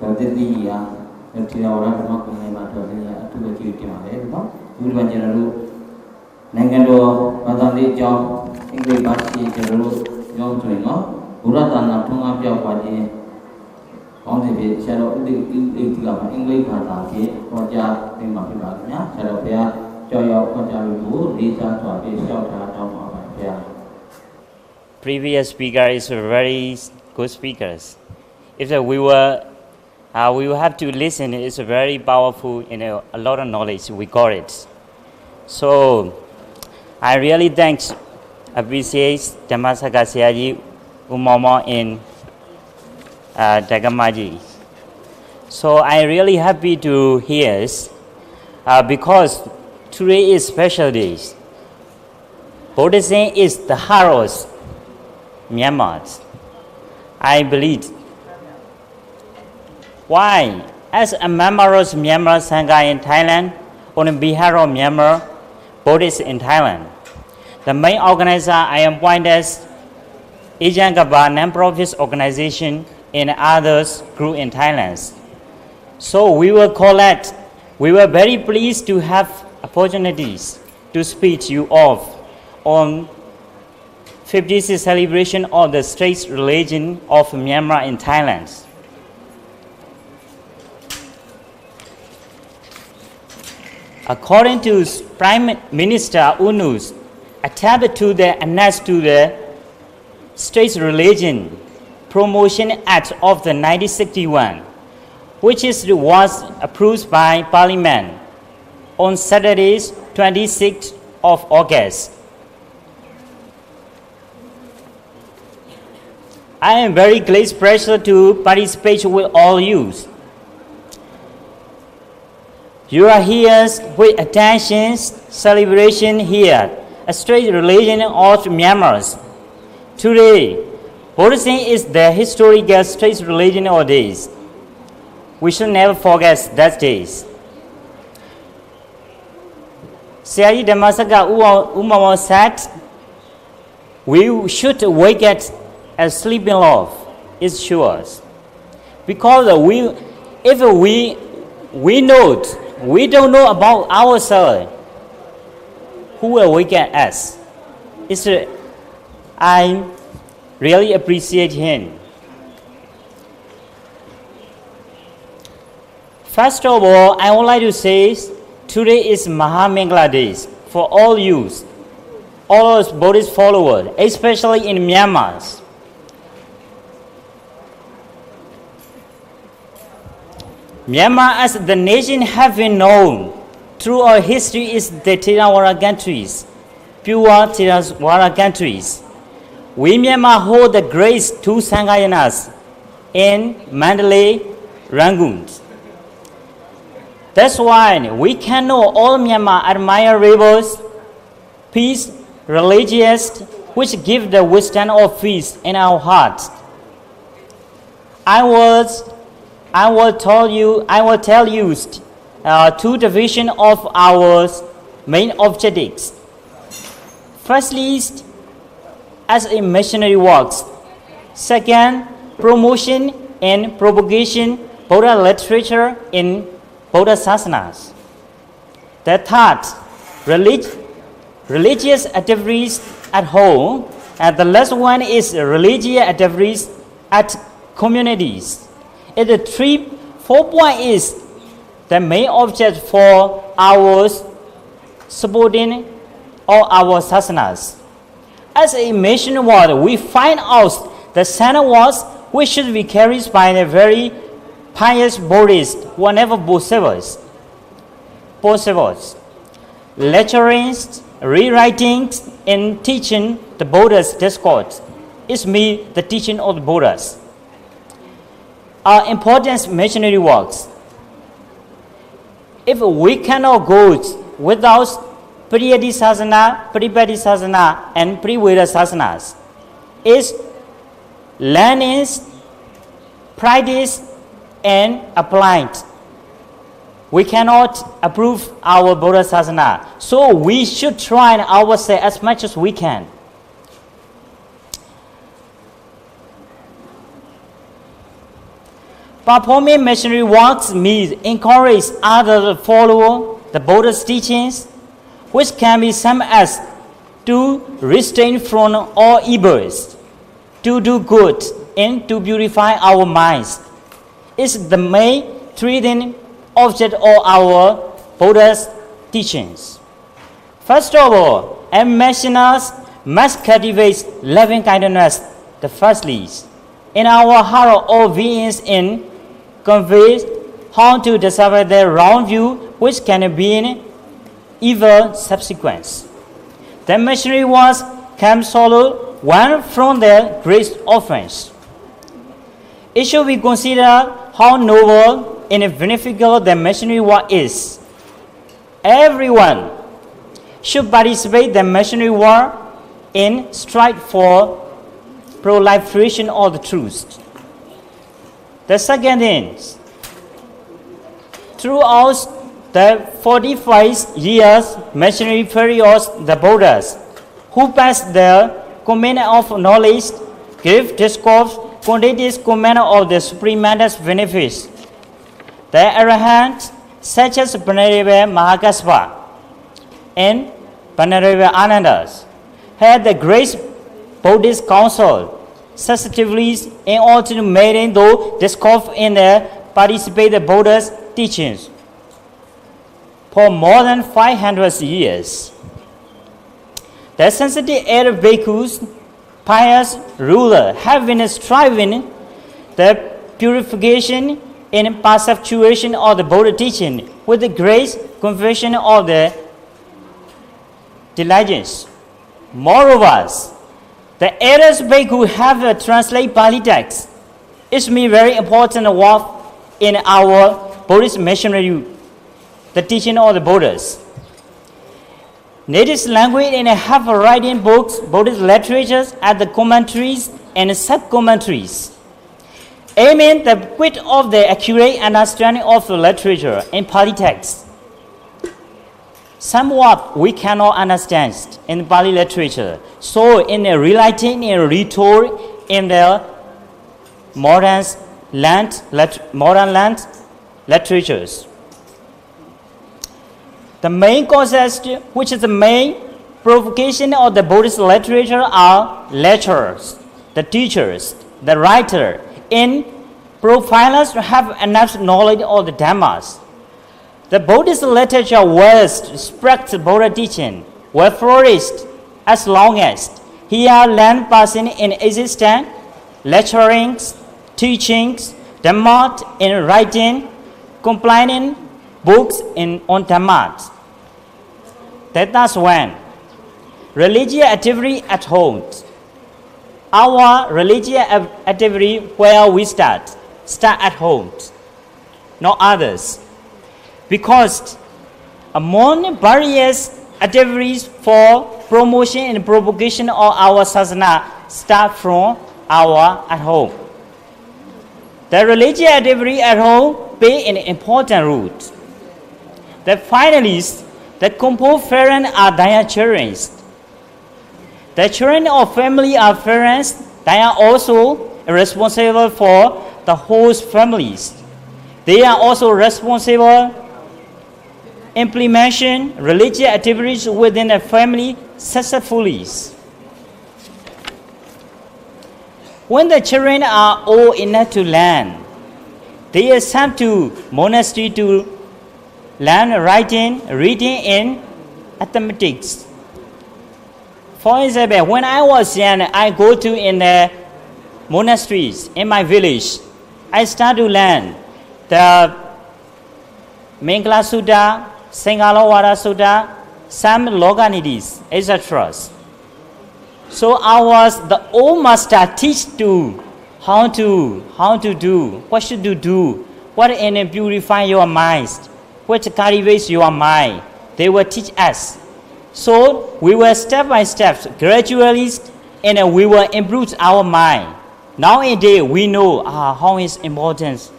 Jadi tidak orang rumah kami macam ni tu bagi kita mana, betul? Dulu macam dulu, nengen do macam ni jauh, English bahasa dulu jauh tu ni, bukan tanah tunggu jauh wajib. Orang tu cara itu apa? English bahasa ni, kerja ni macam mana? Cara dia jauh kerja dulu, di sana tu dia jauh apa dia. Previous speaker is very good speakers. If we will have to listen. It's very powerful, a lot of knowledge. We got it. So I really appreciate Damasaka Siaji Umama in Dagamaji. So I really happy to hear because today is special days. Buddhism is the heart of Myanmar. I believe. Why? As a member of Myanmar Sangha in Thailand, on behalf of Myanmar Buddhists in Thailand, the main organizer I am appointed as Ijangaba non-profit organization and others group in Thailand. So we were very pleased to have opportunities to speak to you all on 50th celebration of the state religion of Myanmar in Thailand. According to Prime Minister UNU's attempt to annex to the State Religion Promotion Act of the 1961, which was approved by Parliament on Saturday, 26th of August. I am very glad to participate with all you. You are here with attention, celebration here, a state religion of Myanmar. Today, Buddhism is the historical state religion of days. We should never forget that days. Siaji Damasaka Umama said, we should wake at a sleeping love, it's sure. Because if we know we don't know about ourselves, who will awaken us? I really appreciate him. First of all, I would like to say today is Mahamangala Days for all youth, all us Buddhist followers, especially in Myanmar. Myanmar as the nation have been known through our history is the Theravada countries, pure Theravada countries. We Myanmar hold the great two Sanghayanas in Mandalay, Rangoon. That's why we can know all Myanmar admire rivers, peace, religious, which give the wisdom of peace in our hearts. I will tell you two divisions of our main objectives. Firstly, as a missionary works. Second, promotion and propagation Buddha literature in Buddha sasanas. The third, religious activities at home. And the last one is religious activities at communities. And the 4 point is the main object for our supporting all our sasanas. As a mission word, we find out the center words which should be carried by the very pious Buddhists whenever possible. Lecturing, rewriting, and teaching the Buddha's discourse is me the teaching of the Buddhas. Our important missionary works. If we cannot go without Priyati Sasana, Pripati Sasana, and Priveda Sasanas, is learning, practice, and applied. We cannot approve our Buddha Sasana, so we should try ourselves as much as we can. Performing missionary works means encourage others to follow the Buddha's teachings, which can be summed as to restrain from all evils, to do good, and to purify our minds. It's the main treating object of our Buddha's teachings. First of all, missionaries must cultivate loving kindness, the first least, in our heart of beings in convey how to discover the wrong view which can be in evil subsequence. The missionary was come solo one from their great offense. It should be considered how noble and beneficial the missionary work is. Everyone should participate in the missionary work in strive for proliferation of the truth. The second is, throughout the 45 years missionary periods, the Buddhas, who passed their command of knowledge, gave discourse, quantities command of the supreme master's benefits. The arahants, such as Venerable Mahakasapa and Venerable Anandas, had the great Buddhist counsel, sensitively in order to maintain those discourse in the participate the Buddha's teachings for more than 500 years. The sensitive air bhikkhus, pious ruler, have been striving the purification and perceptuation of the Buddha teaching with the great confession of the diligence. Moreover, the elders bhikkhu have translate Pali text. It's me very important work in our Buddhist missionary, the teaching of the Buddhas. Native language and have writing books, Buddhist literatures, at the commentaries and sub-commentaries. Aiming the quit of the accurate understanding of the literature in Pali text. Somewhat we cannot understand in Pali literature. So in the relating and retold in the modern land literatures. The main concept, which is the main provocation of the Buddhist literature, are lecturers, the teachers, the writer, and profilers have enough knowledge of the Dhammas. The Buddhist literature was spread Buddha teaching, will flourish as long as here land person in existence, lecturings, teachings, Dhamma in writing, complaining books on Dhamma. That's when religious activity at home. Our religious activity where we start at home, not others. Because among various activities for promotion and propagation of our sadhana start from our at home. The religious activity at home play an important role. The finalists, the composed parents are their children. The children of family are parents. They are also responsible for the host families. They are also responsible implementation religious activities within a family successfully. When the children are old enough to learn, they are sent to monastery to learn writing, reading, and arithmetics. For example, when I was young, I go to in the monasteries in my village. I start to learn the Mangala Sutta, Singalawara Sutta, some Loganidis, etc. So I was the old master teach to how to do, what should you do, what and purify your minds, what cultivates your mind. They will teach us. So we will step by step, gradually, and we will improve our mind. Nowadays we know how is important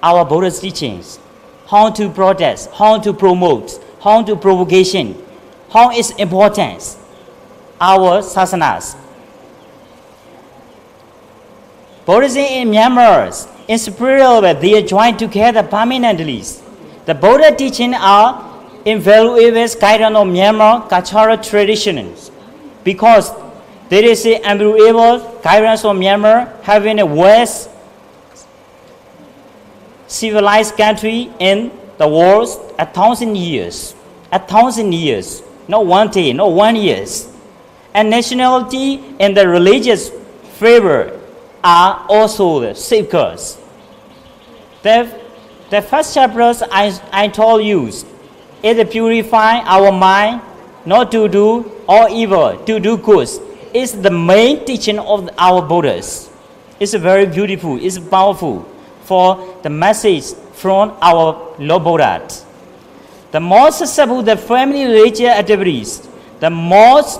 our Buddha's teachings, how to protest, how to promote, how to propagation, how is important our sasanas. Buddhism in Myanmar in spiritual way, they are joined together permanently. The Buddha teaching are invaluable guidance of Myanmar cultural traditions because there is an invaluable guidance of Myanmar having a West civilized country in the world 1,000 years. 1,000 years, not one day, not 1 year. And nationality and the religious favor are also the safeguards. The first chapters I told you is to purify our mind, not to do all evil, to do good. It's the main teaching of our Buddhas. It's very beautiful, it's powerful for the message from our Lord Buddha. The more successful the family religious activities, the most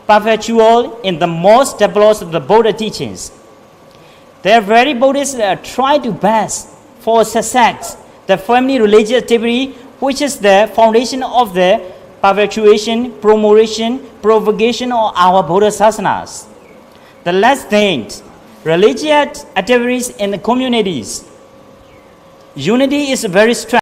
perpetual and the most developed of the Buddha teachings. They are very Buddhists try to best for success the family religious activity, which is the foundation of the perpetuation, promotion, propagation of our Buddha sasanas. The last thing, religious activities in the communities. Unity is very strong.